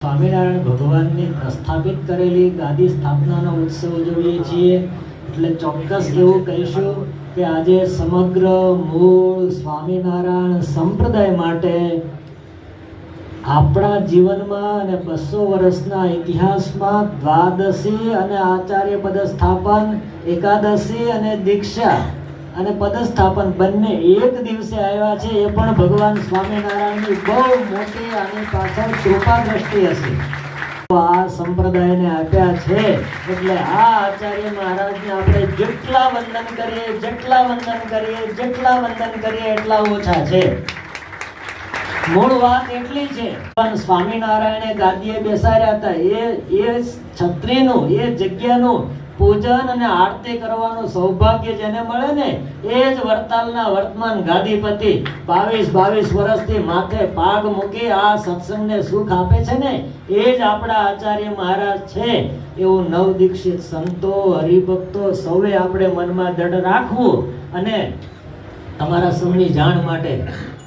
સ્વામિનારાયણ ભગવાનની પ્રસ્થાપિત કરેલી ગાદી સ્થાપનાનો ઉત્સવ ઉજવીએ છીએ એટલે ચોક્કસ એવું કહીશું કે આજે સમગ્ર મૂળ સ્વામિનારાયણ સંપ્રદાય માટે આપણા જીવનમાં અને 200 વર્ષના ઇતિહાસમાં દ્વાદશી અને આચાર્ય પદસ્થાપન, એકાદશી અને દીક્ષા અને પદસ્થાપન બંને એક દિવસે આવ્યા છે. એ પણ ભગવાન સ્વામિનારાયણની બહુ મોટી આની પાછળ કૃપા દ્રષ્ટિ હશે. આ સંપ્રદાયને આપ્યા છે એટલે આ આચાર્ય મહારાજને આપણે જેટલા વંદન કરીએ એટલા ઓછા છે. મૂળ વાત એટલી છે, પણ સ્વામિનારાયણે ગાદીએ બેસાડ્યા હતા. એ છત્રીનું, એ જગ્યાનું પૂજન અને આરતી કરવાનું સૌભાગ્ય જેને મળે ને, એ જ વડતાલના વર્તમાન ગાદીપતિ 22 વર્ષથી માથે પાગ મૂકી આ સત્સંગને સુખ આપે છે ને, એ જ આપણા આચાર્ય મહારાજ છે. એવું નવદીક્ષિત સંતો, હરિભક્તો સૌએ આપણે મનમાં દૃઢ રાખવું. અને તમારા સૌની જાણ માટે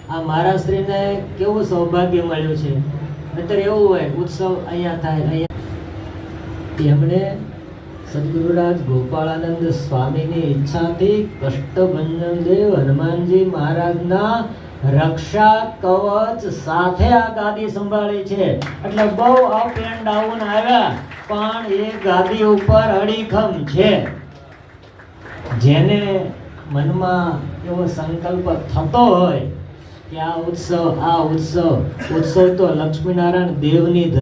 આ મહારાજશ્રીને કેવું સૌભાગ્ય મળ્યું છે. નહીતર એવું હોય ઉત્સવ અહીંયા થાય, અહીંયા એમણે સદગુરુરાજ ગોપાળાનંદ સ્વામીની ઈચ્છાથી કષ્ટભંજન દેવ હનુમાનજી મહારાજના રક્ષા કવચ સાથે આ ગાદી સંભાળી છે. એટલે બહુ અપ એન્ડ ડાઉન આવ્યા, પણ એ ગાદી ઉપર અડીખમ છે. જેને મનમાં એવો સંકલ્પ થતો હોય કે આ ઉત્સવ તો લક્ષ્મીનારાયણ દેવની